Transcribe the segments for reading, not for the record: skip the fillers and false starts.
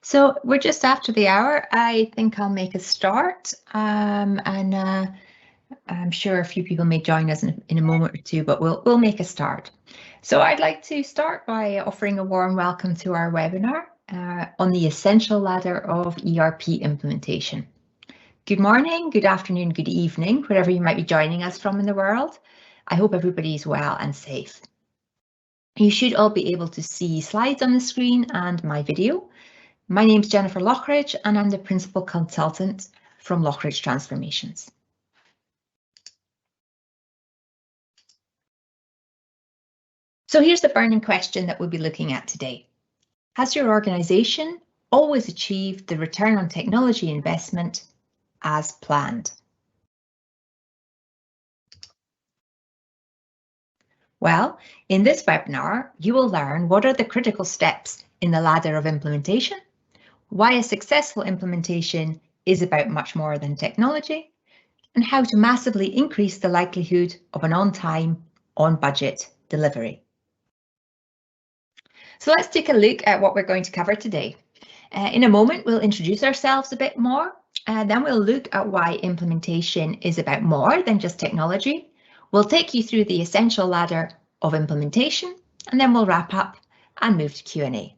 So we're just after the hour. I think I'll make a start, and I'm sure a few people may join us in a moment or two, but we'll make a start. So I'd like to start by offering a warm welcome to our webinar on the essential ladder of ERP implementation. Good morning, good afternoon, good evening, wherever you might be joining us from in the world. I hope everybody is well and safe. You should all be able to see slides on the screen and my video. My name is Jennifer Loughridge and I'm the Principal Consultant from Loughridge Transformations. So here's the burning question that we'll be looking at today. Has your organisation always achieved the return on technology investment as planned? Well, in this webinar, you will learn what are the critical steps in the ladder of implementation, why a successful implementation is about much more than technology, and how to massively increase the likelihood of an on-time, on-budget delivery. So let's take a look at what we're going to cover today. In a moment, we'll introduce ourselves a bit more, and then we'll look at why implementation is about more than just technology. We'll take you through the essential ladder of implementation, and then we'll wrap up and move to Q&A.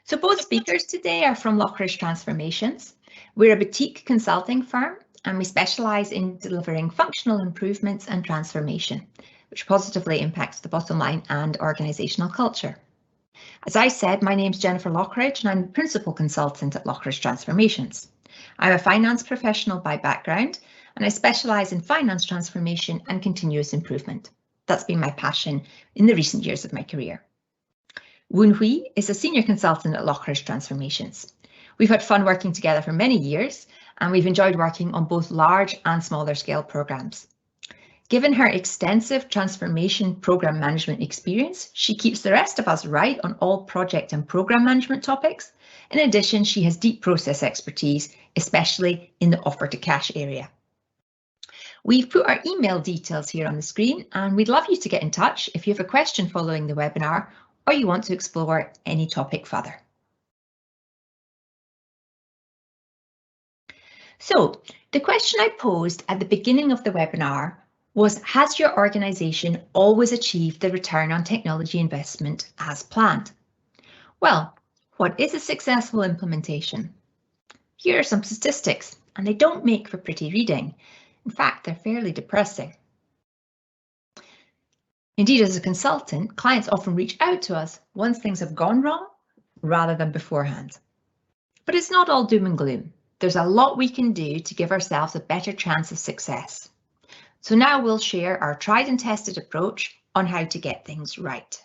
So both speakers today are from Loughridge Transformations. We're a boutique consulting firm, and we specialise in delivering functional improvements and transformation, which positively impacts the bottom line and organisational culture. As I said, my name's Jennifer Loughridge and I'm the Principal Consultant at Loughridge Transformations. I'm a finance professional by background and I specialise in finance transformation and continuous improvement. That's been my passion in the recent years of my career. Woon-Hui is a Senior Consultant at Loughridge Transformations. We've had fun working together for many years and we've enjoyed working on both large and smaller scale programmes. Given her extensive transformation program management experience, she keeps the rest of us right on all project and program management topics. In addition, she has deep process expertise, especially in the offer to cash area. We've put our email details here on the screen and we'd love you to get in touch if you have a question following the webinar or you want to explore any topic further. So the question I posed at the beginning of the webinar was, has your organisation always achieved the return on technology investment as planned? Well, what is a successful implementation? Here are some statistics, and they don't make for pretty reading. In fact, they're fairly depressing. Indeed, as a consultant, clients often reach out to us once things have gone wrong rather than beforehand. But it's not all doom and gloom. There's a lot we can do to give ourselves a better chance of success. So now we'll share our tried and tested approach on how to get things right.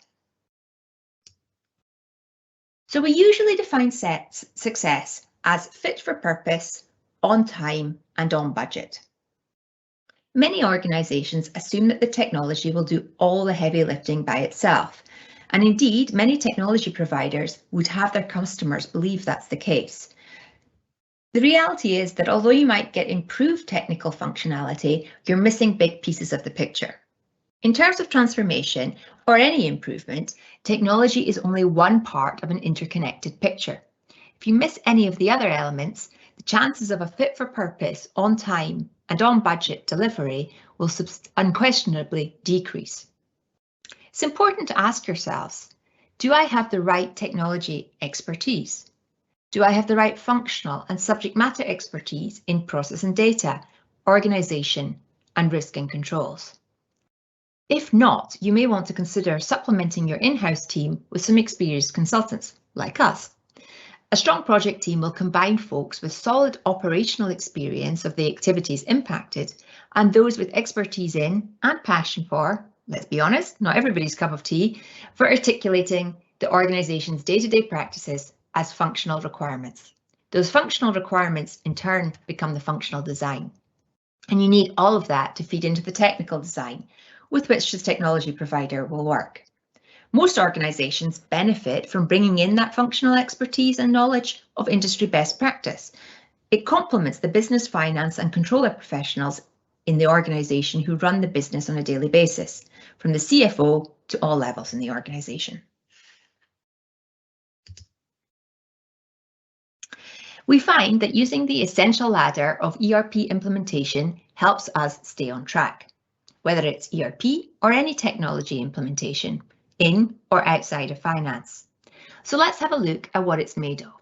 So we usually define success as fit for purpose, on time and on budget. Many organisations assume that the technology will do all the heavy lifting by itself. And indeed, many technology providers would have their customers believe that's the case. The reality is that although you might get improved technical functionality, you're missing big pieces of the picture. In terms of transformation or any improvement, technology is only one part of an interconnected picture. If you miss any of the other elements, the chances of a fit for purpose, on time and on budget delivery will unquestionably decrease. It's important to ask yourselves, do I have the right technology expertise? Do I have the right functional and subject matter expertise in process and data, organisation and risk and controls? If not, you may want to consider supplementing your in-house team with some experienced consultants like us. A strong project team will combine folks with solid operational experience of the activities impacted and those with expertise in and passion for, let's be honest, not everybody's cup of tea, for articulating the organisation's day-to-day practices as functional requirements. Those functional requirements in turn become the functional design. And you need all of that to feed into the technical design with which the technology provider will work. Most organisations benefit from bringing in that functional expertise and knowledge of industry best practice. It complements the business, finance and controller professionals in the organisation who run the business on a daily basis, from the CFO to all levels in the organisation. We find that using the essential ladder of ERP implementation helps us stay on track, whether it's ERP or any technology implementation, in or outside of finance. So let's have a look at what it's made of.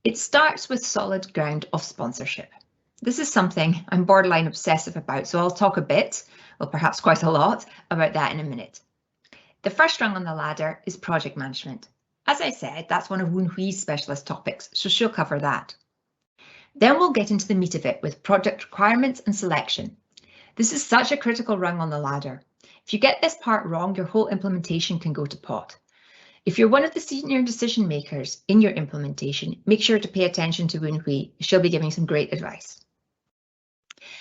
It starts with solid ground of sponsorship. This is something I'm borderline obsessive about, so I'll talk a bit, well, perhaps quite a lot, about that in a minute. The first rung on the ladder is project management. As I said, that's one of Woon-Hui's specialist topics, so she'll cover that. Then we'll get into the meat of it with project requirements and selection. This is such a critical rung on the ladder. If you get this part wrong, your whole implementation can go to pot. If you're one of the senior decision makers in your implementation, make sure to pay attention to Woon-Hui. She'll be giving some great advice.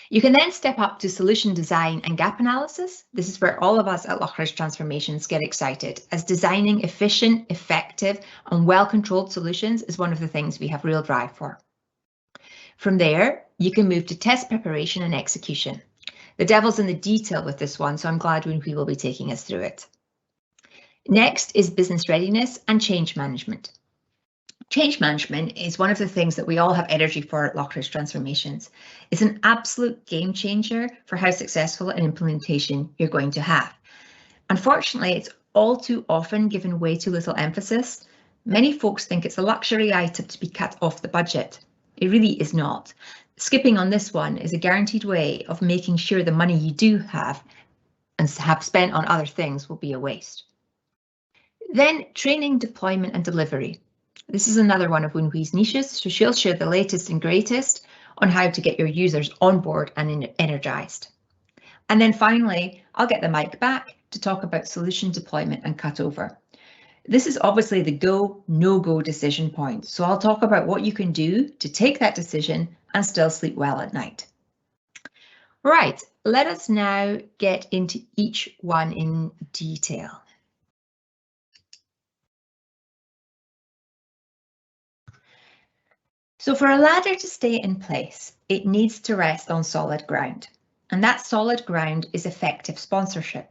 You can then step up to solution design and gap analysis. This is where all of us at Loughridge Transformations get excited, as designing efficient, effective and well-controlled solutions is one of the things we have real drive for. From there, you can move to test preparation and execution. The devil's in the detail with this one, so I'm glad Woon-Hui will be taking us through it. Next is business readiness and change management. Change management is one of the things that we all have energy for at Loughridge Transformations. It's an absolute game changer for how successful an implementation you're going to have. Unfortunately, it's all too often given way too little emphasis. Many folks think it's a luxury item to be cut off the budget. It really is not. Skipping on this one is a guaranteed way of making sure the money you do have and have spent on other things will be a waste. Then training, deployment and delivery. This is another one of Woon-Hui's niches, so she'll share the latest and greatest on how to get your users on board and energized. And then finally, I'll get the mic back to talk about solution deployment and cutover. This is obviously the go, no-go decision point, so I'll talk about what you can do to take that decision and still sleep well at night. Right, let us now get into each one in detail. So for a ladder to stay in place, it needs to rest on solid ground. And that solid ground is effective sponsorship.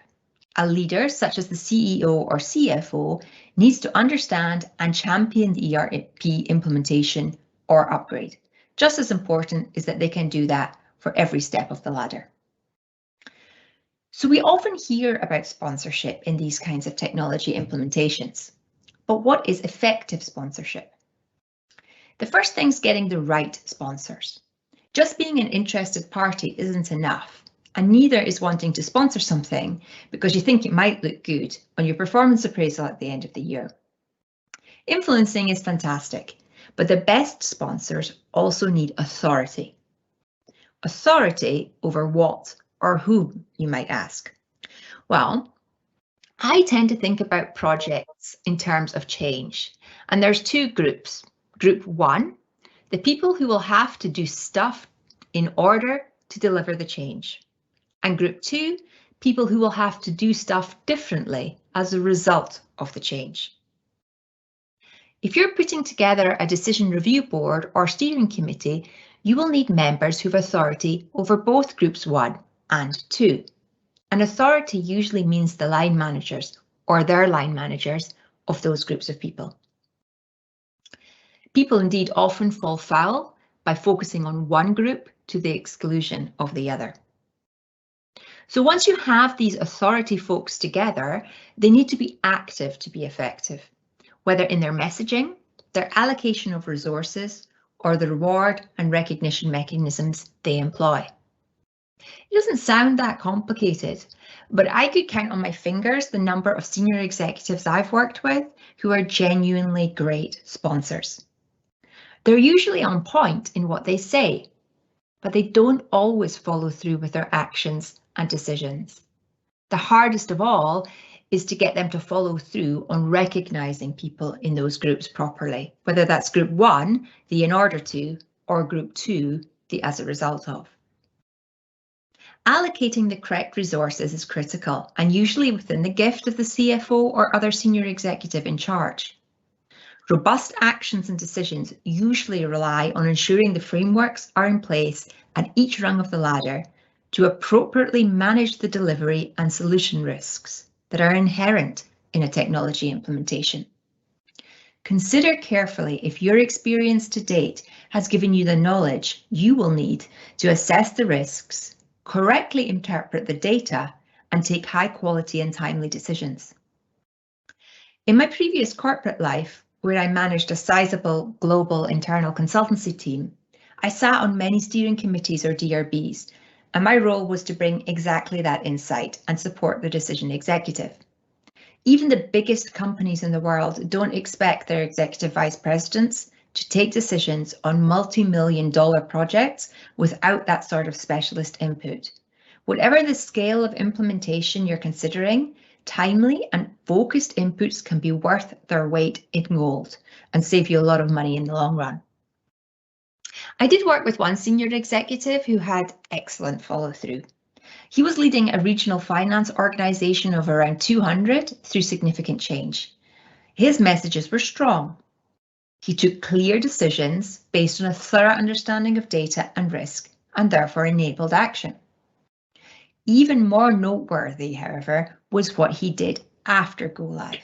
A leader, such as the CEO or CFO, needs to understand and champion the ERP implementation or upgrade. Just as important is that they can do that for every step of the ladder. So we often hear about sponsorship in these kinds of technology implementations. But what is effective sponsorship? The first thing's getting the right sponsors. Just being an interested party isn't enough, and neither is wanting to sponsor something because you think it might look good on your performance appraisal at the end of the year. Influencing is fantastic, but the best sponsors also need authority. Authority over what or whom, you might ask? Well, I tend to think about projects in terms of change, and there's two groups. Group one, the people who will have to do stuff in order to deliver the change. And group two, people who will have to do stuff differently as a result of the change. If you're putting together a decision review board or steering committee, you will need members who have authority over both groups 1 and 2. And authority usually means the line managers or their line managers of those groups of people. People indeed often fall foul by focusing on one group to the exclusion of the other. So once you have these authority folks together, they need to be active to be effective, whether in their messaging, their allocation of resources, or the reward and recognition mechanisms they employ. It doesn't sound that complicated, but I could count on my fingers the number of senior executives I've worked with who are genuinely great sponsors. They're usually on point in what they say, but they don't always follow through with their actions and decisions. The hardest of all is to get them to follow through on recognizing people in those groups properly, whether that's group 1, the in order to, or group 2, the as a result of. Allocating the correct resources is critical and usually within the gift of the CFO or other senior executive in charge. Robust actions and decisions usually rely on ensuring the frameworks are in place at each rung of the ladder to appropriately manage the delivery and solution risks that are inherent in a technology implementation. Consider carefully if your experience to date has given you the knowledge you will need to assess the risks, correctly interpret the data, and take high quality and timely decisions. In my previous corporate life, where I managed a sizable global internal consultancy team, I sat on many steering committees or DRBs, and my role was to bring exactly that insight and support the decision executive. Even the biggest companies in the world don't expect their executive vice presidents to take decisions on multi-million-dollar projects without that sort of specialist input. Whatever the scale of implementation you're considering, timely and focused inputs can be worth their weight in gold and save you a lot of money in the long run. I did work with one senior executive who had excellent follow-through. He was leading a regional finance organisation of around 200 through significant change. His messages were strong. He took clear decisions based on a thorough understanding of data and risk, and therefore enabled action. Even more noteworthy, however, was what he did after Go Live.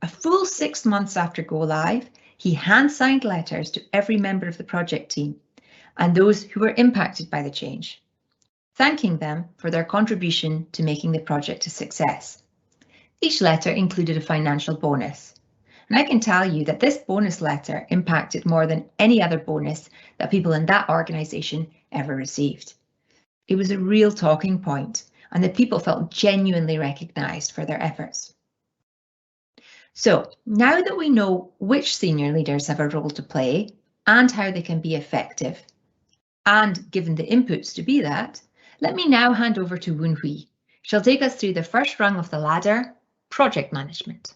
A full 6 months after Go Live, he hand-signed letters to every member of the project team and those who were impacted by the change, thanking them for their contribution to making the project a success. Each letter included a financial bonus, and I can tell you that this bonus letter impacted more than any other bonus that people in that organisation ever received. It was a real talking point, and the people felt genuinely recognised for their efforts. So now that we know which senior leaders have a role to play and how they can be effective, and given the inputs to be that, let me now hand over to Woon-Hui. She'll take us through the first rung of the ladder, project management.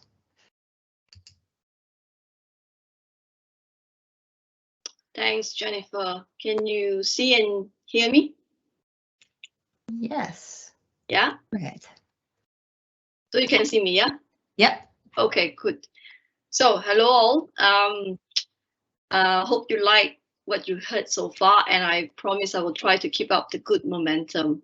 Thanks, Jennifer. Can you see and hear me? Yes. Yeah? Go ahead. So you can see me, yeah? Yep. Okay, good. So hello all. Hope you like what you heard so far, and I promise I will try to keep up the good momentum.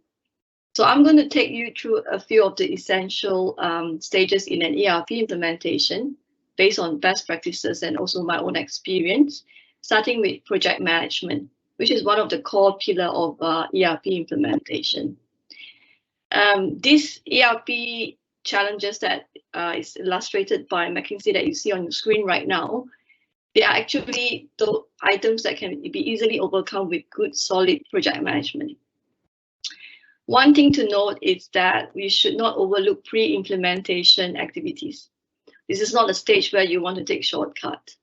So I'm going to take you through a few of the essential stages in an ERP implementation based on best practices and also my own experience, starting with project management, which is one of the core pillars of ERP implementation. These ERP challenges that is illustrated by McKinsey that you see on your screen right now, they are actually the items that can be easily overcome with good, solid project management. One thing to note is that we should not overlook pre-implementation activities. This is not a stage where you want to take shortcuts.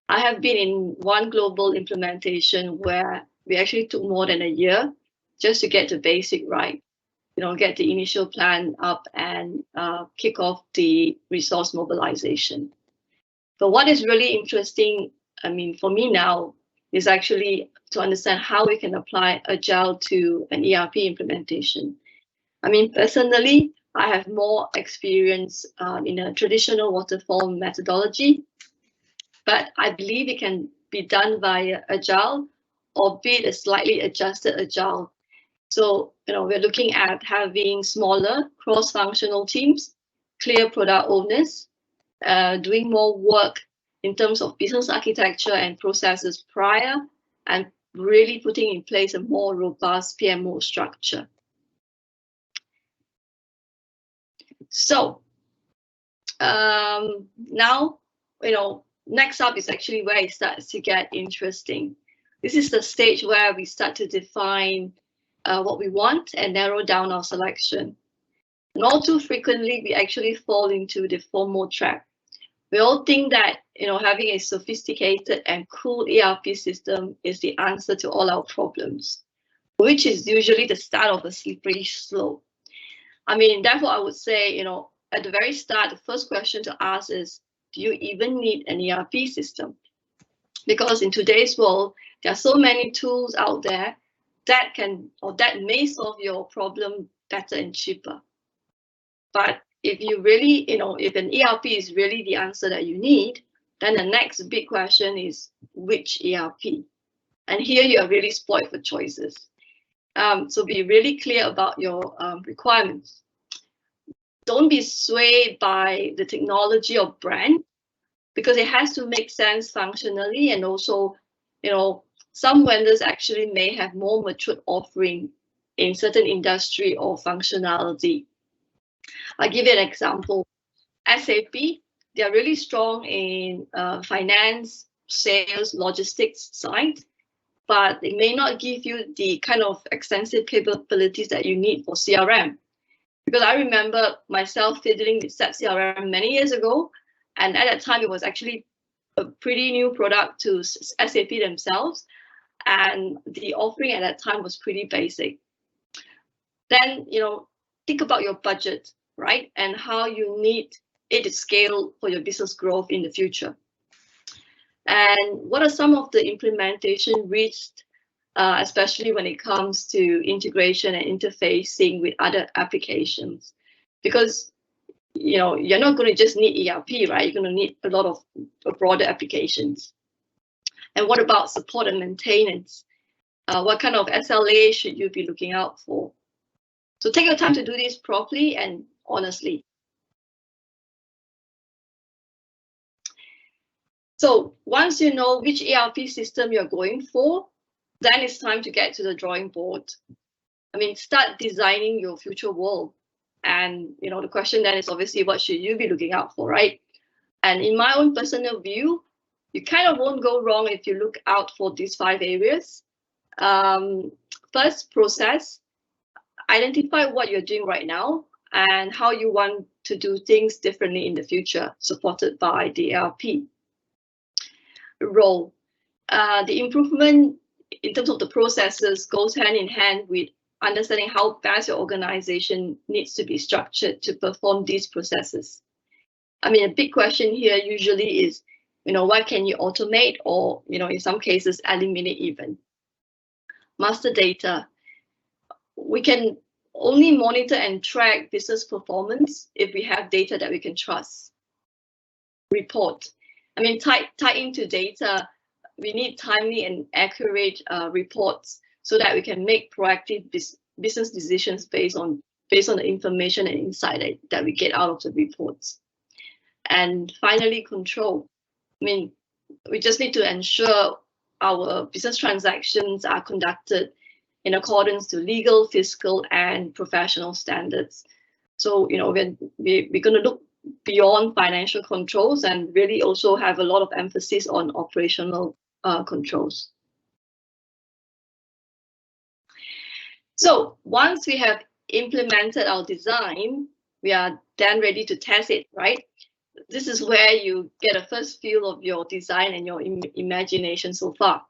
I have been in one global implementation where we actually took more than a year just to get the basic right. Get the initial plan up and kick off the resource mobilization. But what is really interesting, for me now, is actually to understand how we can apply Agile to an ERP implementation. Personally, I have more experience in a traditional waterfall methodology, but I believe it can be done via Agile, albeit a slightly adjusted Agile. So, we're looking at having smaller cross-functional teams, clear product owners, doing more work in terms of business architecture and processes prior, and really putting in place a more robust PMO structure. So now, next up is actually where it starts to get interesting. This is the stage where we start to define what we want and narrow down our selection. And all too frequently, we actually fall into the FOMO trap. We all think that having a sophisticated and cool ERP system is the answer to all our problems, which is usually the start of a slippery slope. Therefore, I would say, at the very start, the first question to ask is, do you even need an ERP system? Because in today's world, there are so many tools out there that can or that may solve your problem better and cheaper. But if you really, if an ERP is really the answer that you need, then the next big question is which ERP? And here you are really spoiled for choices. So be really clear about your requirements. Don't be swayed by the technology or brand, because it has to make sense functionally, and also, some vendors actually may have more matured offering in certain industry or functionality. I'll give you an example. SAP, they are really strong in finance, sales, logistics side, but they may not give you the kind of extensive capabilities that you need for CRM. Because I remember myself fiddling with SAP CRM many years ago, and at that time it was actually a pretty new product to SAP themselves, and the offering at that time was pretty basic. Then, think about your budget, right? And how you need it to scale for your business growth in the future. And what are some of the implementation risks, especially when it comes to integration and interfacing with other applications? Because you're not going to just need ERP, right? You're going to need a lot of broader applications. And what about support and maintenance? What kind of SLA should you be looking out for? So take your time to do this properly and honestly. So once you know which ERP system you're going for, then it's time to get to the drawing board. Start designing your future world. And, the question then is obviously, what should you be looking out for, right? And in my own personal view, you kind of won't go wrong if you look out for these 5 areas. First, process. Identify what you're doing right now and how you want to do things differently in the future, supported by the ERP. Role. The improvement in terms of the processes goes hand in hand with understanding how best your organization needs to be structured to perform these processes. A big question here usually is, what can you automate, or, in some cases, eliminate even. Master data. We can only monitor and track business performance if we have data that we can trust. Report. Tied into data, we need timely and accurate reports so that we can make proactive business decisions based on the information and insight that we get out of the reports. And finally, control. We just need to ensure our business transactions are conducted in accordance to legal, fiscal, and professional standards. So, we're going to look beyond financial controls and really also have a lot of emphasis on operational controls. So once we have implemented our design, we are then ready to test it, right? This is where you get a first feel of your design and your imagination so far.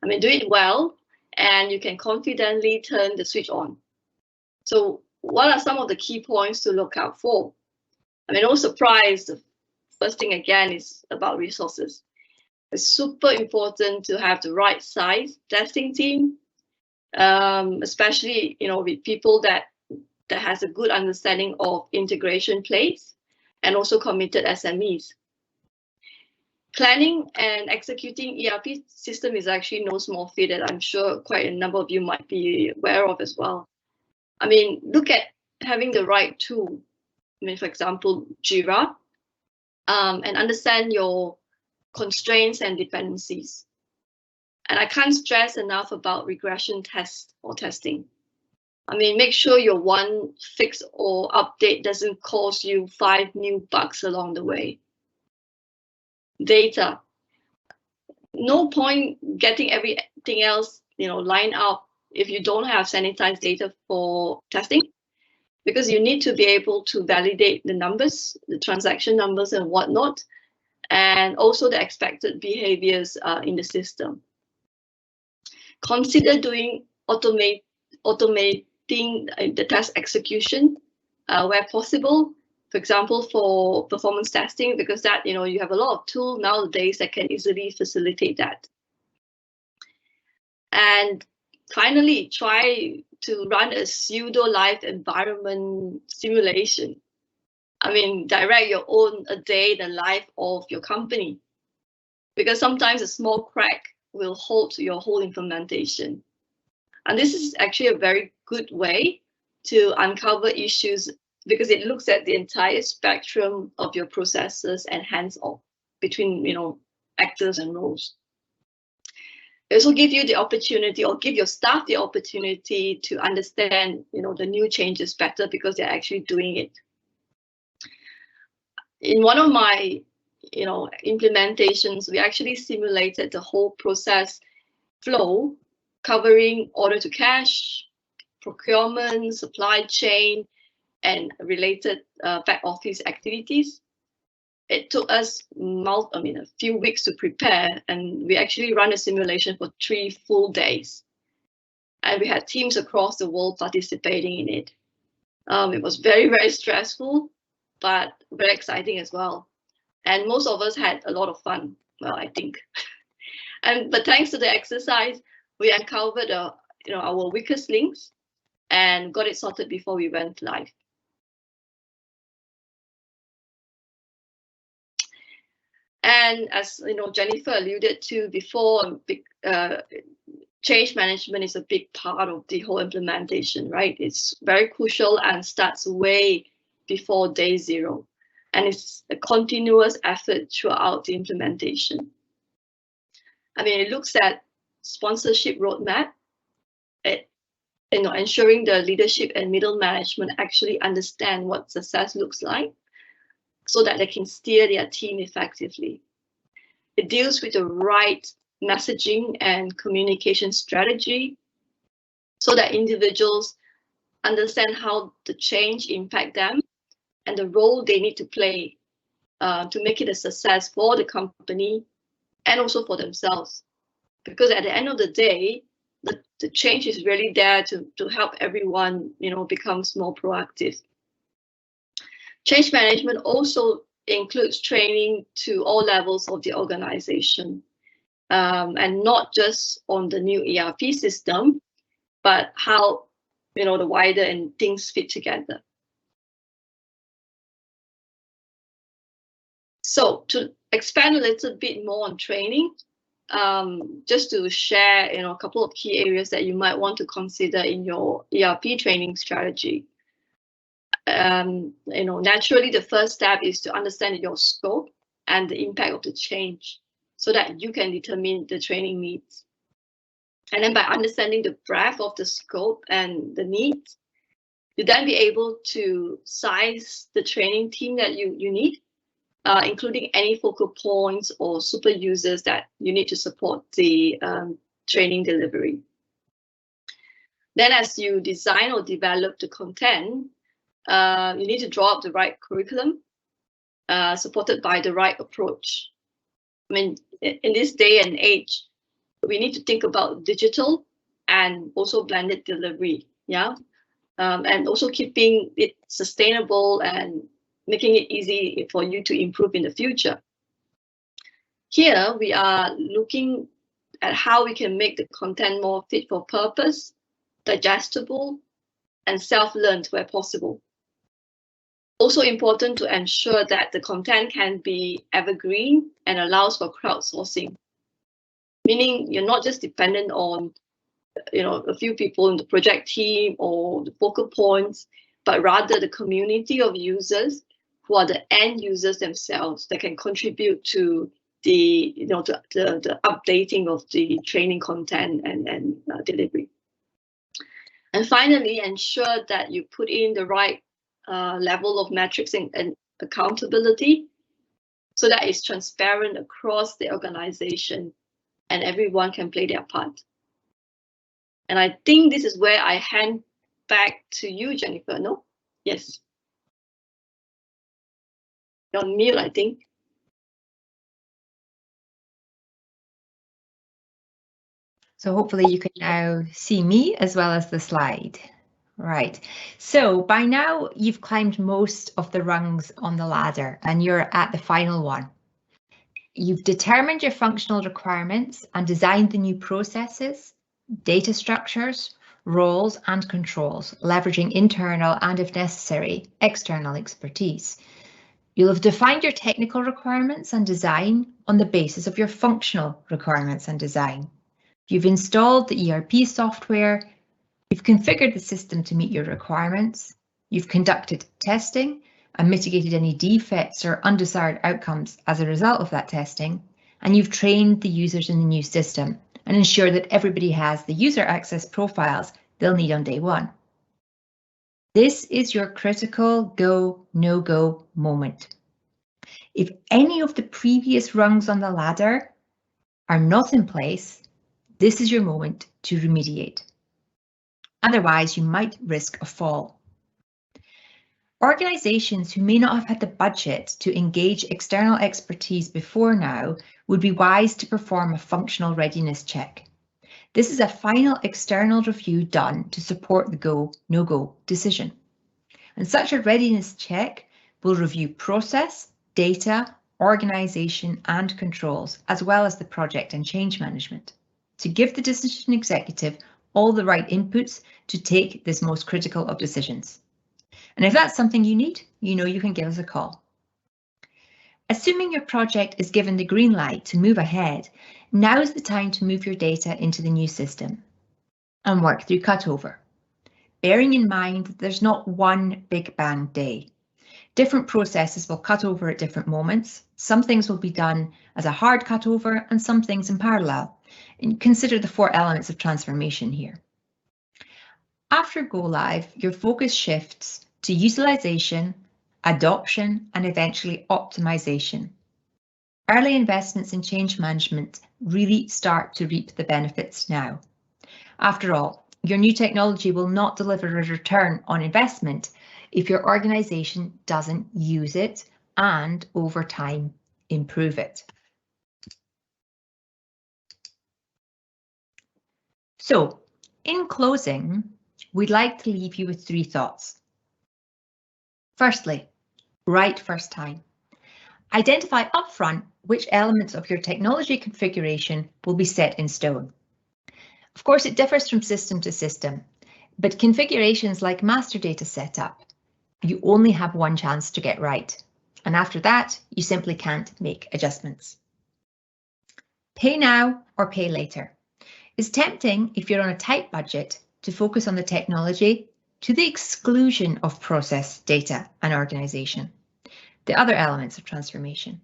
Do it well, and you can confidently turn the switch on. So what are some of the key points to look out for? No surprise, the first thing again is about resources. It's super important to have the right size testing team, especially with people that has a good understanding of integration plays, and also committed SMEs. Planning and executing ERP system is actually no small feat that I'm sure quite a number of you might be aware of as well. Look at having the right tool. For example, Jira, and understand your constraints and dependencies. And I can't stress enough about regression test or testing. Make sure your one fix or update doesn't cause you 5 new bugs along the way. Data. No point getting everything else, lined up if you don't have sanitized data for testing, because you need to be able to validate the numbers, the transaction numbers and whatnot, and also the expected behaviors in the system. Consider doing automating the test execution where possible. For example, for performance testing, because that you have a lot of tools nowadays that can easily facilitate that. And finally, try to run a pseudo live environment simulation. Direct your own a day in the life of your company, because sometimes a small crack will halt your whole implementation. And this is actually a very good way to uncover issues, because it looks at the entire spectrum of your processes and hands-off. between, you know, actors and roles. It also give you the opportunity, or give your staff the opportunity to understand, you know, the new changes better because they're actually doing it. In one of my, you know, implementations, we actually simulated the whole process flow, covering order to cash, procurement, supply chain, and related back office activities. It took us a few weeks to prepare, and we actually ran a simulation for 3 full days. And we had teams across the world participating in it. It was very, very stressful, but very exciting as well. And most of us had a lot of fun, well, I think. But thanks to the exercise, we uncovered you know, our weakest links and got it sorted before we went live. And as you know, Jennifer alluded to before, change management is a big part of the whole implementation, right? It's very crucial and starts way before day 0. And it's a continuous effort throughout the implementation. I mean, it looks at sponsorship roadmap, you know, ensuring the leadership and middle management actually understand what success looks like, so that they can steer their team effectively. It deals with the right messaging and communication strategy, so that individuals understand how the change impact them and the role they need to play to make it a success for the company and also for themselves. Because at the end of the day, the change is really there to help everyone, you know, becomes more proactive. Change management also includes training to all levels of the organization, and not just on the new ERP system, but how, you know, the wider and things fit together. So to expand a little bit more on training, just to share, you know, a couple of key areas that you might want to consider in your ERP training strategy. You know, naturally, the first step is to understand your scope and the impact of the change, so that you can determine the training needs. And then by understanding the breadth of the scope and the needs, you then be able to size the training team that you need, including any focal points or super users that you need to support the training delivery. Then as you design or develop the content, you need to draw up the right curriculum, supported by the right approach. I mean, in this day and age, we need to think about digital and also blended delivery, yeah? And also keeping it sustainable and making it easy for you to improve in the future. Here, we are looking at how we can make the content more fit for purpose, digestible, and self-learned where possible. Also important to ensure that the content can be evergreen and allows for crowdsourcing, meaning you're not just dependent on, you know, a few people in the project team or the focal points, but rather the community of users who are the end users themselves that can contribute to the, you know, the updating of the training content and delivery. And finally, ensure that you put in the right level of metrics and accountability, so that it's transparent across the organization and everyone can play their part. And I think this is where I hand back to you, Jennifer, no? Yes. You're on mute, I think. So hopefully you can now see me as well as the slide. Right, so by now you've climbed most of the rungs on the ladder and you're at the final one. You've determined your functional requirements and designed the new processes, data structures, roles and controls, leveraging internal and, if necessary, external expertise. You'll have defined your technical requirements and design on the basis of your functional requirements and design. You've installed the ERP software, you've configured the system to meet your requirements, you've conducted testing, and mitigated any defects or undesired outcomes as a result of that testing, and you've trained the users in the new system and ensured that everybody has the user access profiles they'll need on day one. This is your critical go, no-go moment. If any of the previous rungs on the ladder are not in place, this is your moment to remediate. Otherwise, you might risk a fall. Organisations who may not have had the budget to engage external expertise before now would be wise to perform a functional readiness check. This is a final external review done to support the go, no-go decision. And such a readiness check will review process, data, organisation and controls, as well as the project and change management, to give the decision executive all the right inputs to take this most critical of decisions. And if that's something you need, you know you can give us a call. Assuming your project is given the green light to move ahead, now is the time to move your data into the new system and work through cutover. Bearing in mind that there's not one big bang day. Different processes will cut over at different moments. Some things will be done as a hard cutover and some things in parallel. And consider the 4 elements of transformation here. After go live, your focus shifts to utilisation, adoption, and eventually optimization. Early investments in change management really start to reap the benefits now. After all, your new technology will not deliver a return on investment if your organisation doesn't use it and over time improve it. So, in closing, we'd like to leave you with 3 thoughts. Firstly, right first time. Identify upfront which elements of your technology configuration will be set in stone. Of course, it differs from system to system, but configurations like master data setup, you only have one chance to get right. And after that, you simply can't make adjustments. Pay now or pay later. It's tempting if you're on a tight budget to focus on the technology to the exclusion of process, data and organisation, the other elements of transformation.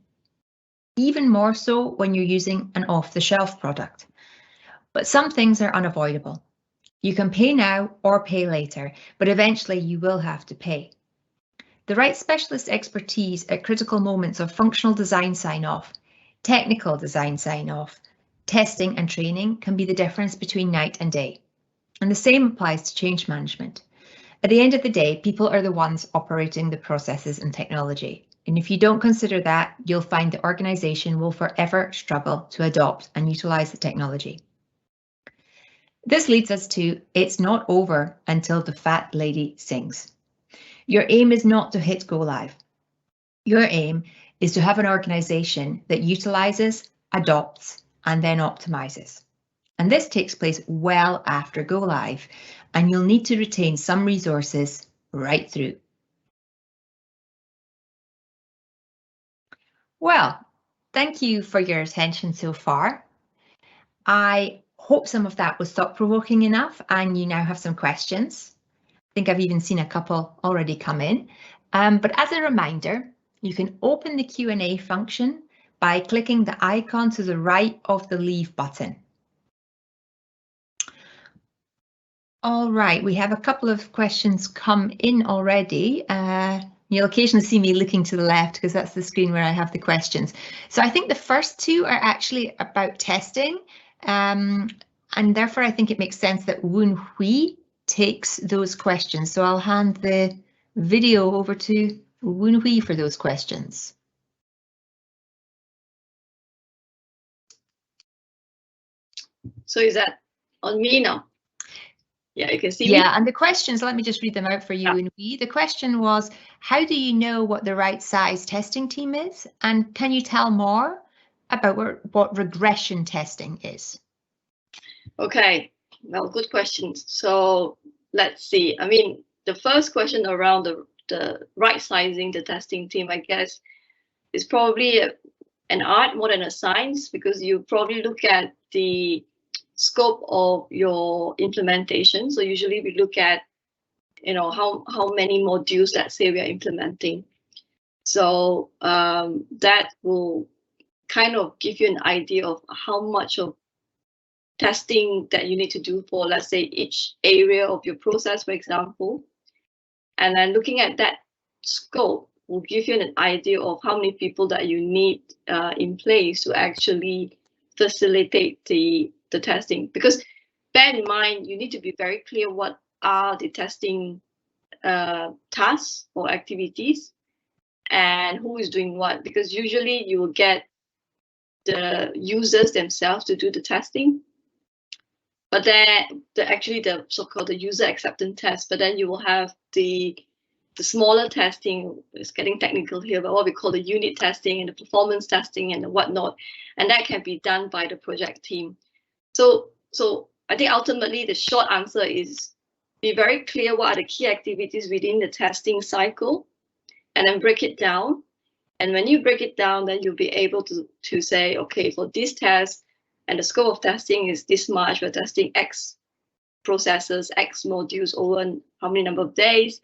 Even more so when you're using an off-the-shelf product. But some things are unavoidable. You can pay now or pay later, but eventually you will have to pay. The right specialist expertise at critical moments of functional design sign-off, technical design sign-off, testing and training can be the difference between night and day. And the same applies to change management. At the end of the day, people are the ones operating the processes and technology. And if you don't consider that, you'll find the organisation will forever struggle to adopt and utilise the technology. This leads us to, it's not over until the fat lady sings. Your aim is not to hit go live. Your aim is to have an organisation that utilises, adopts, and then optimises. And this takes place well after go live, and you'll need to retain some resources right through. Well, thank you for your attention so far. I hope some of that was thought-provoking enough and you now have some questions. I think I've even seen a couple already come in. But as a reminder, you can open the Q&A function by clicking the icon to the right of the Leave button. All right, we have a couple of questions come in already. You'll occasionally see me looking to the left because that's the screen where I have the questions. So I think the first 2 are actually about testing. And therefore, I think it makes sense that Woon-Hui takes those questions. So I'll hand the video over to Woon-Hui for those questions. So is that on me now? Yeah, you can see me. Yeah, and the questions, let me just read them out for you, Woon-Hui. The question was, how do you know what the right size testing team is? And can you tell more about what regression testing is? Okay, well, good questions. So let's see. I mean, the first question around the right sizing the testing team, I guess, is probably an art more than a science, because you probably look at the scope of your implementation. So usually we look at, you know, how many modules, let's say, we are implementing. So that will kind of give you an idea of how much of testing that you need to do for, let's say, each area of your process, for example. And then looking at that scope will give you an idea of how many people that you need in place to actually facilitate the testing. Because bear in mind, you need to be very clear what are the testing tasks or activities and who is doing what. Because usually you will get the users themselves to do the testing. But then actually the so-called the user acceptance test, but then you will have the smaller testing. It's getting technical here, but what we call the unit testing and the performance testing and the whatnot, and that can be done by the project team. So I think ultimately the short answer is be very clear what are the key activities within the testing cycle, and then break it down. And when you break it down, then you'll be able to say, okay, for this test, and the scope of testing is this much, we're testing X processes, X modules over how many number of days.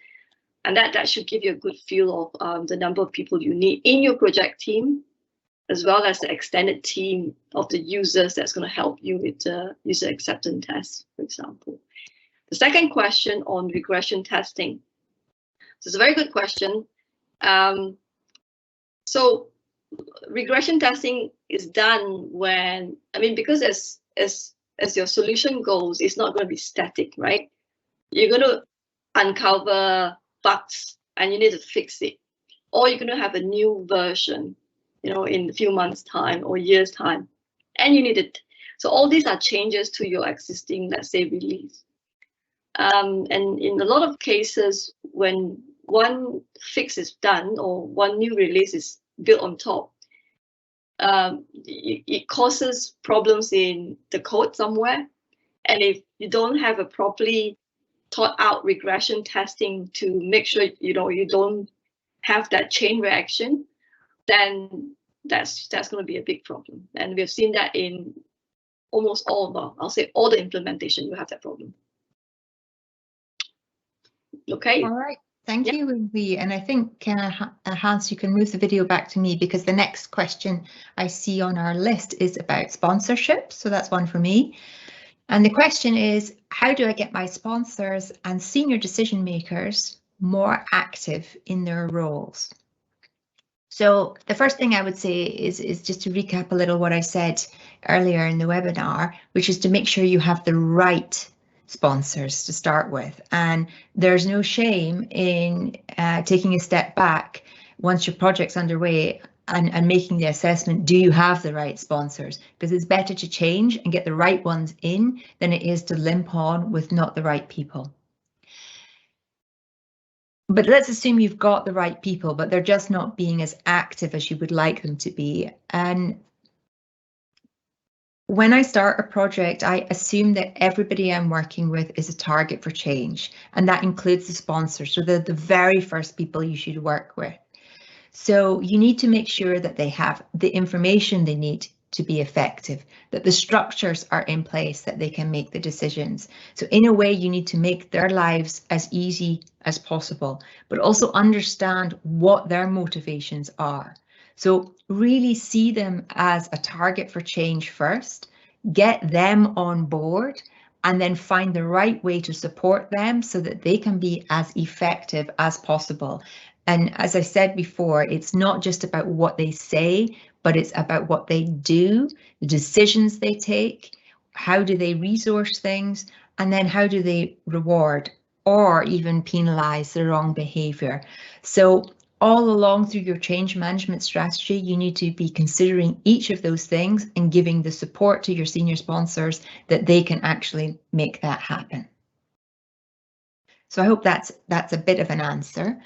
And that should give you a good feel of the number of people you need in your project team, as well as the extended team of the users that's going to help you with the user acceptance test, for example. The second question on regression testing. So it's a very good question. So regression testing is done when, I mean, because as your solution goes, it's not going to be static, right? You're going to uncover bugs and you need to fix it, or you're going to have a new version, you know, in a few months' time or years' time, and you need it. So all these are changes to your existing, let's say, release. And in a lot of cases, when one fix is done or one new release is built on top, it causes problems in the code somewhere. And if you don't have a properly thought out regression testing to make sure you don't have that chain reaction, then that's going to be a big problem. And we've seen that in almost all the implementation, you have that problem. Okay. All right. Thank you, Woon-Hui. And I think, Hans, you can move the video back to me, because the next question I see on our list is about sponsorship. So that's one for me. And the question is, how do I get my sponsors and senior decision makers more active in their roles? So the first thing I would say is just to recap a little what I said earlier in the webinar, which is to make sure you have the right sponsors to start with. And there's no shame in taking a step back once your project's underway and making the assessment, do you have the right sponsors? Because it's better to change and get the right ones in than it is to limp on with not the right people. But let's assume you've got the right people, but they're just not being as active as you would like them to be. And when I start a project, I assume that everybody I'm working with is a target for change, and that includes the sponsors. So they're the very first people you should work with. So you need to make sure that they have the information they need to be effective, that the structures are in place, that they can make the decisions. So in a way, you need to make their lives as easy as possible, but also understand what their motivations are. So really see them as a target for change first, get them on board, and then find the right way to support them so that they can be as effective as possible. And as I said before, it's not just about what they say, but it's about what they do, the decisions they take, how do they resource things, and then how do they reward or even penalize the wrong behavior. So all along through your change management strategy, you need to be considering each of those things and giving the support to your senior sponsors that they can actually make that happen. So I hope that's a bit of an answer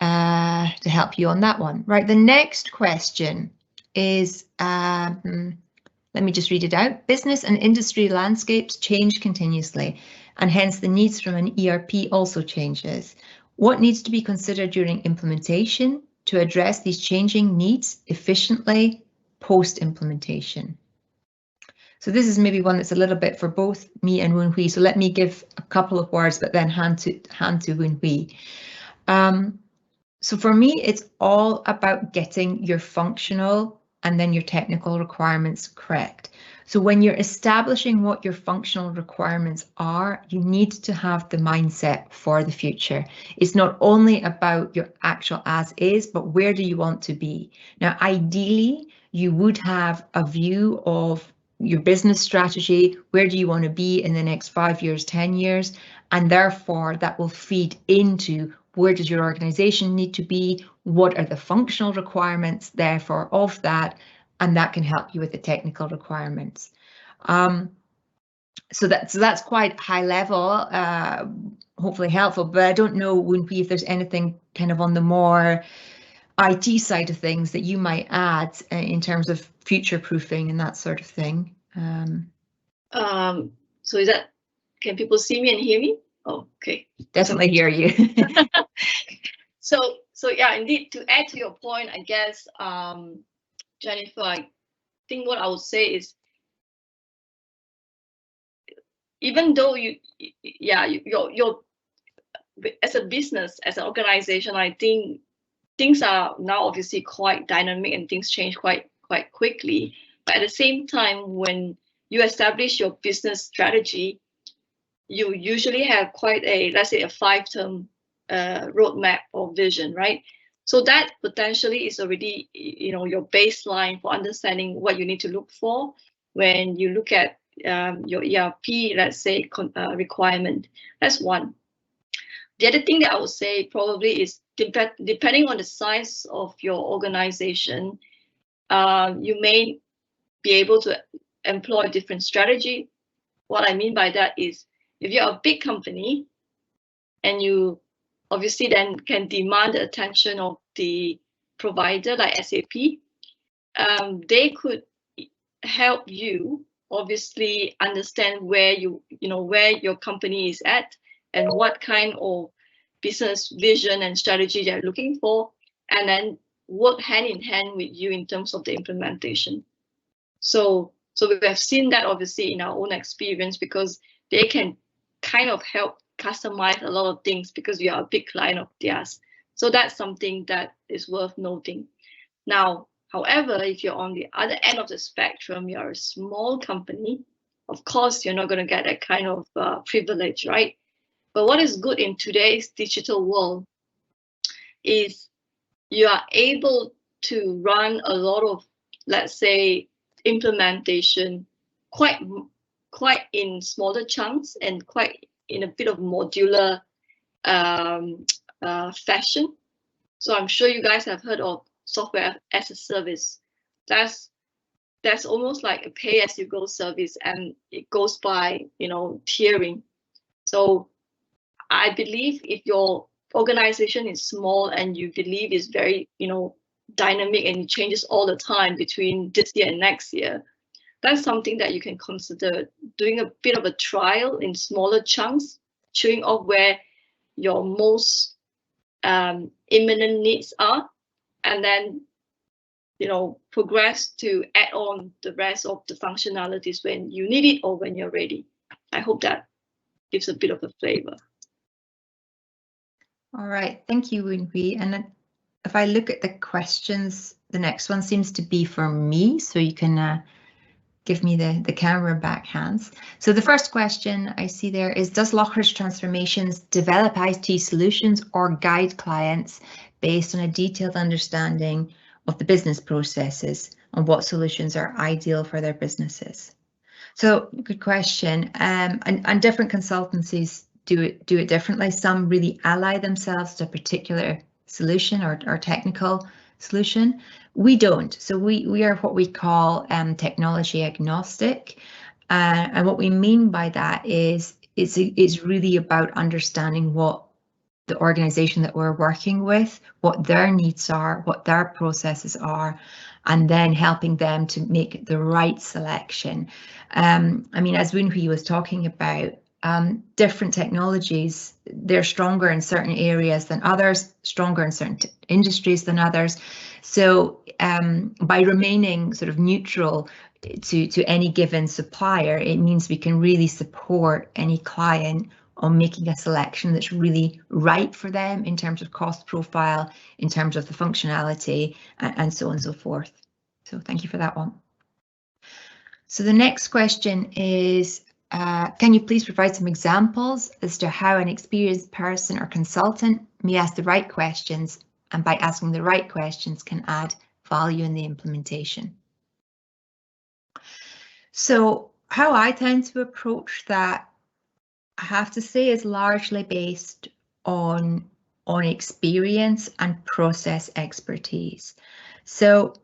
to help you on that one. Right, the next question is, let me just read it out. Business and industry landscapes change continuously, and hence the needs from an ERP also changes. What needs to be considered during implementation to address these changing needs efficiently post-implementation? So this is maybe one that's a little bit for both me and Woon-Hui. So let me give a couple of words, but then hand to Woon-Hui. So for me, it's all about getting your functional and then your technical requirements correct. So when you're establishing what your functional requirements are, you need to have the mindset for the future. It's not only about your actual as is, but where do you want to be? Now, ideally, you would have a view of your business strategy. Where do you want to be in the next 5 years, 10 years? And therefore, that will feed into where does your organization need to be? What are the functional requirements therefore of that? And that can help you with the technical requirements. So that's quite high level, hopefully helpful, but I don't know, Woon-Hui, if there's anything kind of on the more IT side of things that you might add in terms of future proofing and that sort of thing. So is that, can people see me and hear me? Oh, okay. Definitely hear you. So yeah, indeed, to add to your point, I guess, Jennifer, I think what I would say is, even though you're as a business, as an organization, I think things are now obviously quite dynamic and things change quite quickly. But at the same time, when you establish your business strategy, you usually have quite a, let's say, a 5-term roadmap or vision, right? So that potentially is already, your baseline for understanding what you need to look for when you look at your ERP, let's say, requirement. That's one. The other thing that I would say probably is, depending on the size of your organization, you may be able to employ different strategy. What I mean by that is, if you're a big company and you obviously then can demand the attention of the provider like SAP, they could help you obviously understand where where your company is at and what kind of business vision and strategy they're looking for, and then work hand in hand with you in terms of the implementation. So we have seen that obviously in our own experience, because they can kind of help customize a lot of things because we are a big client of theirs. So that's something that is worth noting. Now, however, if you're on the other end of the spectrum, you're a small company, of course, you're not going to get that kind of privilege, right? But what is good in today's digital world is you are able to run a lot of, let's say, implementation quite in smaller chunks and quite in a bit of modular fashion. So I'm sure you guys have heard of software as a service. That's almost like a pay-as-you-go service, and it goes by tiering. So I believe if your organization is small and you believe is very dynamic and it changes all the time between this year and next year, that's something that you can consider doing a bit of a trial in smaller chunks, chewing off where your most imminent needs are, and then progress to add on the rest of the functionalities when you need it or when you're ready. I hope that gives a bit of a flavor. All right, thank you, Woon-Hui. And if I look at the questions, the next one seems to be for me, so you can give me the camera back, Hans. So the first question I see there is, does Loughridge Transformations develop IT solutions or guide clients based on a detailed understanding of the business processes and what solutions are ideal for their businesses? So good question. And different consultancies do it differently. Some really ally themselves to a particular solution or technical solution. We don't. So we are what we call technology agnostic. And what we mean by that is it's really about understanding what the organization that we're working with, what their needs are, what their processes are, and then helping them to make the right selection. I mean, as Woon-Hui was talking about, different technologies, they're stronger in certain areas than others, stronger in certain industries than others. So by remaining sort of neutral to any given supplier, it means we can really support any client making a selection that's really right for them in terms of cost profile, in terms of the functionality, and so on and so forth. So thank you for that one. So the next question is, can you please provide some examples as to how an experienced person or consultant may ask the right questions, and by asking the right questions can add value in the implementation? So how I tend to approach that, I have to say, is largely based on experience and process expertise. So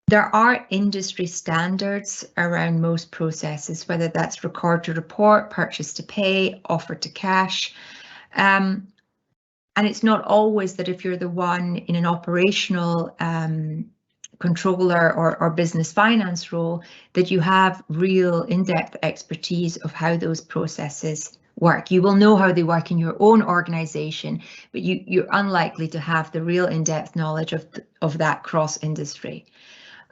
there are industry standards around most processes, whether that's record to report, purchase to pay, offer to cash. And it's not always that if you're the one in an operational controller or business finance role that you have real in-depth expertise of how those processes work. You will know how they work in your own organization, but you're unlikely to have the real in-depth knowledge of that cross-industry.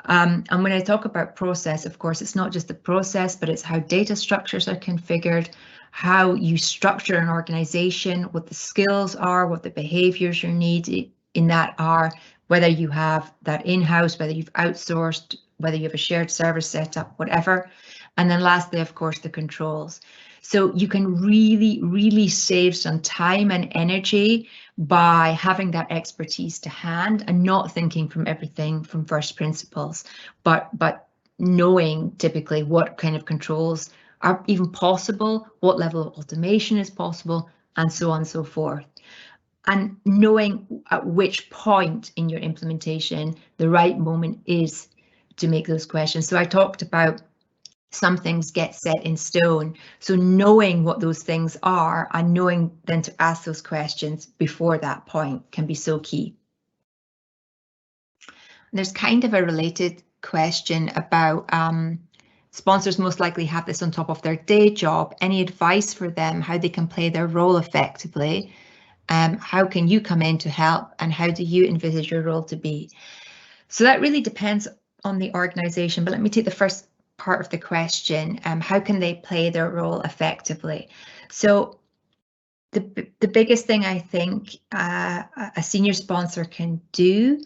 And when I talk about process, of course, it's not just the process, but it's how data structures are configured, how you structure an organization, what the skills are, what the behaviors you need in that are, whether you have that in-house, whether you've outsourced, whether you have a shared service setup, whatever. And then lastly, of course, the controls. So you can really save some time and energy by having that expertise to hand and not thinking from everything from first principles, but knowing typically what kind of controls are even possible, what level of automation is possible, and so on and so forth. And knowing at which point in your implementation the right moment is to make those questions. So I talked about some things get set in stone. So knowing what those things are and knowing then to ask those questions before that point can be so key. There's kind of a related question about sponsors most likely have this on top of their day job. Any advice for them, how they can play their role effectively? How can you come in to help, and how do you envisage your role to be? So that really depends on the organization, but let me take the first part of the question. How can they play their role effectively? So the biggest thing I think a senior sponsor can do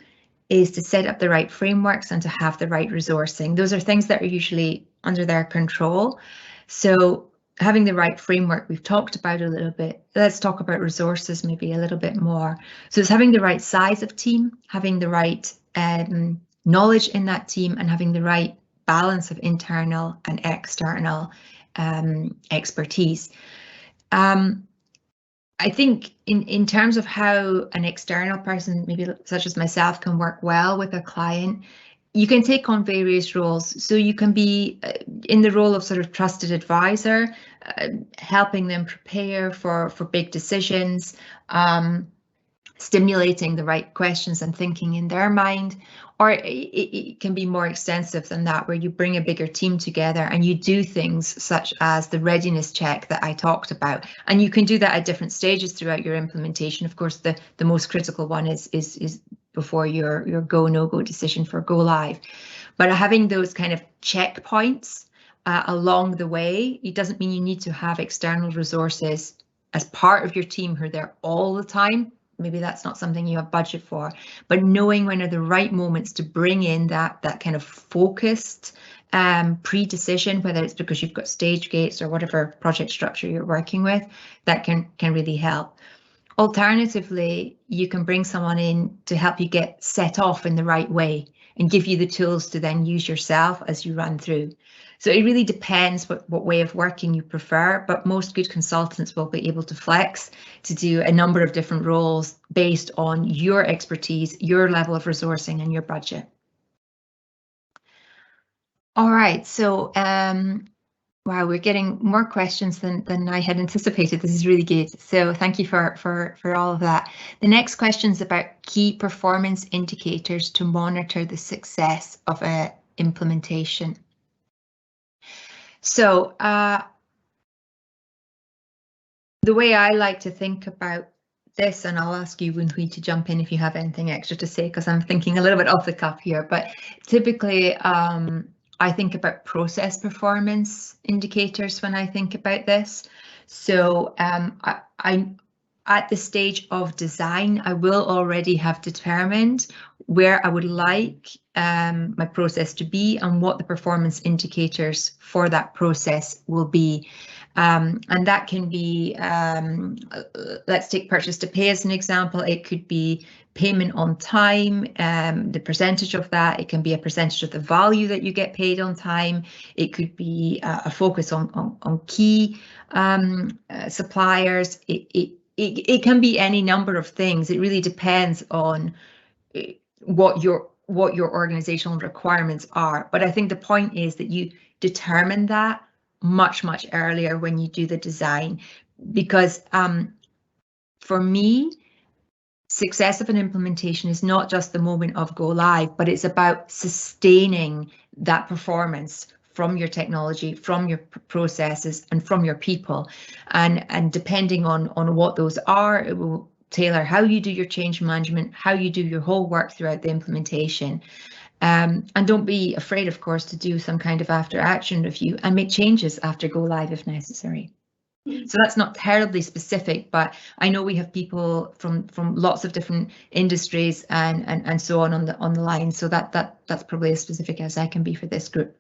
is to set up the right frameworks and to have the right resourcing. Those are things that are usually under their control. So having the right framework, we've talked about a little bit. Let's talk about resources maybe a little bit more. So it's having the right size of team, having the right knowledge in that team, and having the right balance of internal and external expertise. I think in terms of how an external person, maybe such as myself, can work well with a client, you can take on various roles. So you can be in the role of sort of trusted advisor, helping them prepare for big decisions, stimulating the right questions and thinking in their mind. Or it can be more extensive than that, where you bring a bigger team together and you do things such as the readiness check that I talked about. And you can do that at different stages throughout your implementation. Of course, the most critical one is before your go, no-go decision for go live. But having those kind of checkpoints along the way, it doesn't mean you need to have external resources as part of your team who are there all the time. Maybe that's not something you have budget for, but knowing when are the right moments to bring in that kind of focused pre-decision, whether it's because you've got stage gates or whatever project structure you're working with, that can really help. Alternatively, you can bring someone in to help you get set off in the right way and give you the tools to then use yourself as you run through. So it really depends what way of working you prefer, but most good consultants will be able to flex to do a number of different roles based on your expertise, your level of resourcing, and your budget. All right, so wow, we're getting more questions than I had anticipated. This is really good. So thank you for all of that. The next question is about key performance indicators to monitor the success of an implementation. So the way I like to think about this, and I'll ask you, Woon-Hui, to jump in if you have anything extra to say, because I'm thinking a little bit off the cuff here, but typically I think about process performance indicators when I think about this. So I at the stage of design, I will already have determined where I would like my process to be and what the performance indicators for that process will be. And that can be, let's take purchase to pay as an example. It could be payment on time, the percentage of that. It can be a percentage of the value that you get paid on time. It could be a focus on key suppliers. It can be any number of things. It really depends on what your organizational requirements are. But I think the point is that you determine that much earlier when you do the design, because for me, success of an implementation is not just the moment of go live, but it's about sustaining that performance from your technology, from your processes, and from your people. And depending on what those are, it will tailor how you do your change management, how you do your whole work throughout the implementation. And don't be afraid, of course, to do some kind of after action review and make changes after go live if necessary. So that's not terribly specific, but I know we have people from lots of different industries and so on the line. So that's probably as specific as I can be for this group.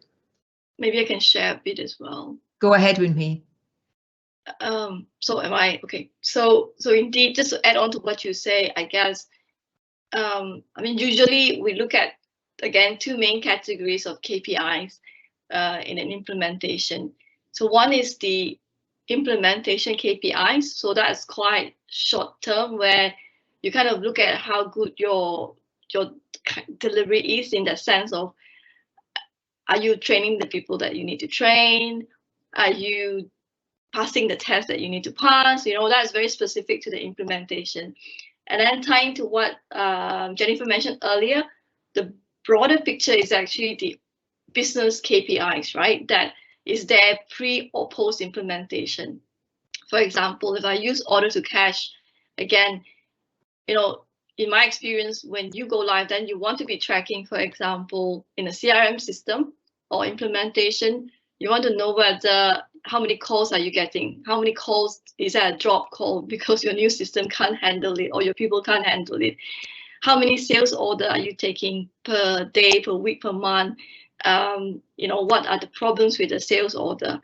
Maybe I can share a bit as well. Go ahead, Woon-Hui. So am I okay? So indeed, just to add on to what you say, I guess. I mean, usually we look at, again, two main categories of KPIs in an implementation. So one is the implementation KPIs. So that's quite short term, where you kind of look at how good your delivery is, in the sense of, are you training the people that you need to train? Are you passing the test that you need to pass? That's very specific to the implementation. And then tying to what Jennifer mentioned earlier, the broader picture is actually the business KPIs, right? That is there pre or post implementation. For example, if I use order to cash, again, in my experience, when you go live, then you want to be tracking, for example, in a CRM system or implementation, you want to know whether how many calls are you getting? How many calls is that a drop call because your new system can't handle it or your people can't handle it? How many sales order are you taking per day, per week, per month? What are the problems with the sales order?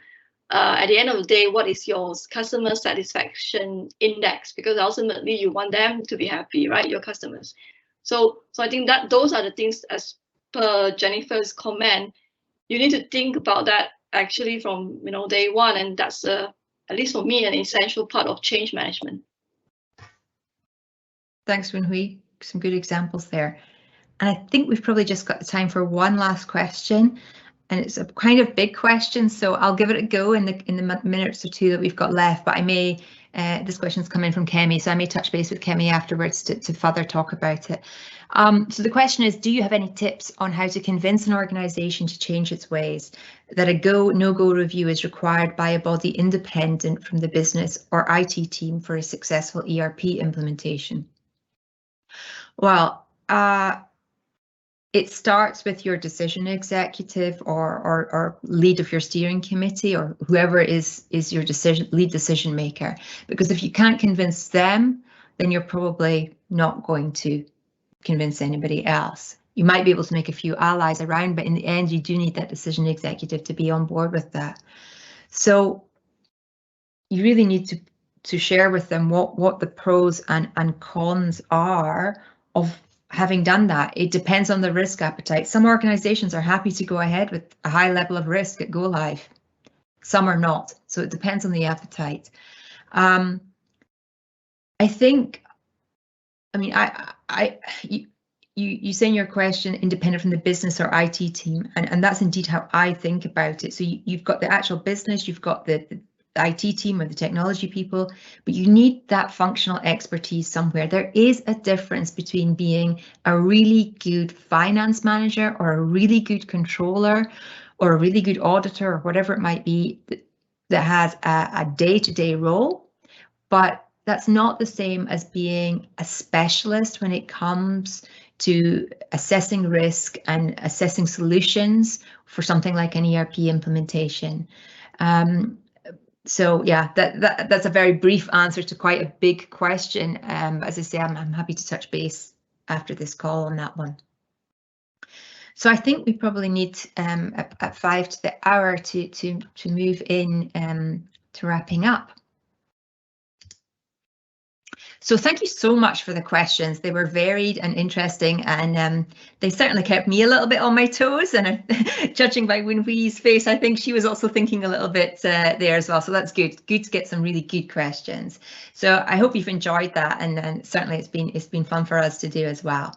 At the end of the day, what is your customer satisfaction index? Because ultimately you want them to be happy, right? Your customers. So I think that those are the things, as per Jennifer's comment, you need to think about that actually from day one, and that's at least for me an essential part of change management. Thanks, Woon-Hui. Some good examples there. And I think we've probably just got the time for one last question, and it's a kind of big question, so I'll give it a go in the minutes or two that we've got left. But I may this question's come in from Kemi, so I may touch base with Kemi afterwards to further talk about it. So the question is, do you have any tips on how to convince an organisation to change its ways, that a go, no-go review is required by a body independent from the business or IT team for a successful ERP implementation? Well, it starts with your decision executive or lead of your steering committee, or whoever is your lead decision maker. Because if you can't convince them, then you're probably not going to convince anybody else. You might be able to make a few allies around, but in the end, you do need that decision executive to be on board with that. So you really need to share with them what the pros and cons are of having done that. It depends on the risk appetite. Some organizations are happy to go ahead with a high level of risk at go live. Some are not. So it depends on the appetite. I think, I mean, you say in your question, independent from the business or IT team, and that's indeed how I think about it. So you've got the actual business, you've got the IT team or the technology people, but you need that functional expertise somewhere. There is a difference between being a really good finance manager or a really good controller or a really good auditor or whatever it might be that has a day-to-day role, but that's not the same as being a specialist when it comes to assessing risk and assessing solutions for something like an ERP implementation. So yeah, that's a very brief answer to quite a big question. As I say, I'm happy to touch base after this call on that one. So I think we probably need at 5 to the hour to move in to wrapping up. So thank you so much for the questions. They were varied and interesting, and they certainly kept me a little bit on my toes. And judging by Woon-Hui's face, I think she was also thinking a little bit there as well. So that's good. Good to get some really good questions. So I hope you've enjoyed that, and certainly it's been fun for us to do as well.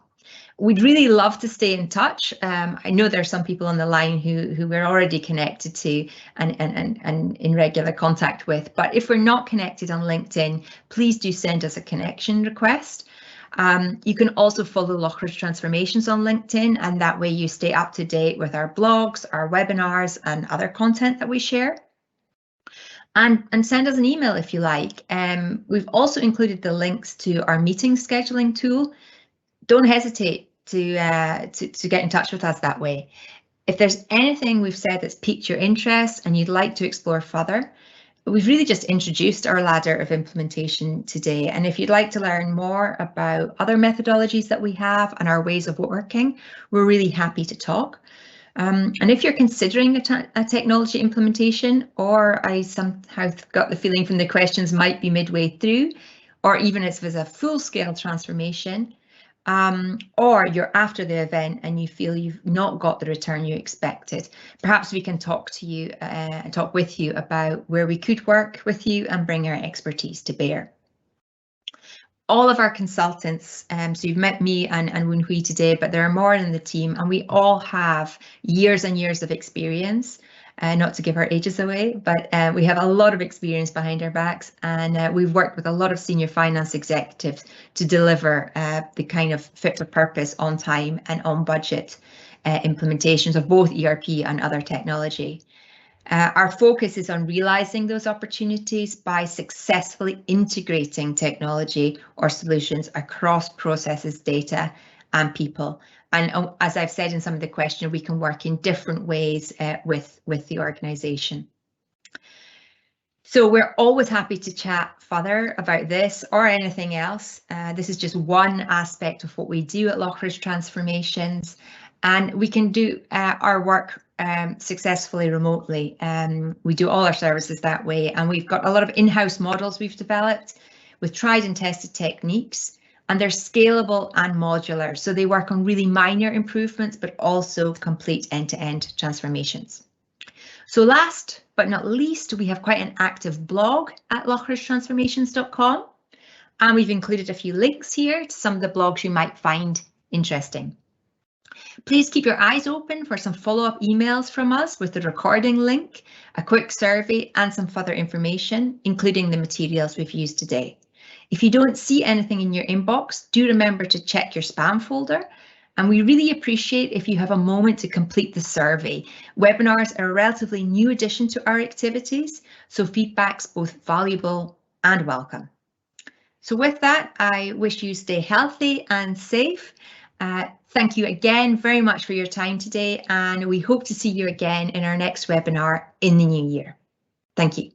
We'd really love to stay in touch. I know there are some people on the line who we're already connected to and in regular contact with, but if we're not connected on LinkedIn, please do send us a connection request. You can also follow Loughridge Transformations on LinkedIn, and that way you stay up to date with our blogs, our webinars, and other content that we share. And send us an email if you like. We've also included the links to our meeting scheduling tool. Don't hesitate to get in touch with us that way. If there's anything we've said that's piqued your interest and you'd like to explore further, we've really just introduced our ladder of implementation today. And if you'd like to learn more about other methodologies that we have and our ways of working, we're really happy to talk. And if you're considering a technology implementation, or I somehow got the feeling from the questions might be midway through, or even if it's a full-scale transformation, or you're after the event and you feel you've not got the return you expected, perhaps we can talk with you about where we could work with you and bring our expertise to bear. All of our consultants, so you've met me and Woon-Hui today, but there are more in the team, and we all have years and years of experience. Not to give our ages away, but we have a lot of experience behind our backs, and we've worked with a lot of senior finance executives to deliver the kind of fit for purpose, on time and on budget implementations of both ERP and other technology. Our focus is on realizing those opportunities by successfully integrating technology or solutions across processes, data and people. And as I've said in some of the questions, we can work in different ways with the organisation. So we're always happy to chat further about this or anything else. This is just one aspect of what we do at Loughridge Transformations, and we can do our work successfully remotely. We do all our services that way, and we've got a lot of in-house models we've developed with tried and tested techniques. And they're scalable and modular, so they work on really minor improvements, but also complete end-to-end transformations. So last but not least, we have quite an active blog at loughridgetransformations.com, and we've included a few links here to some of the blogs you might find interesting. Please keep your eyes open for some follow-up emails from us with the recording link, a quick survey, and some further information, including the materials we've used today. If you don't see anything in your inbox, do remember to check your spam folder. And we really appreciate if you have a moment to complete the survey. Webinars are a relatively new addition to our activities, so feedback's both valuable and welcome. So with that, I wish you stay healthy and safe. Thank you again very much for your time today, and we hope to see you again in our next webinar in the new year. Thank you.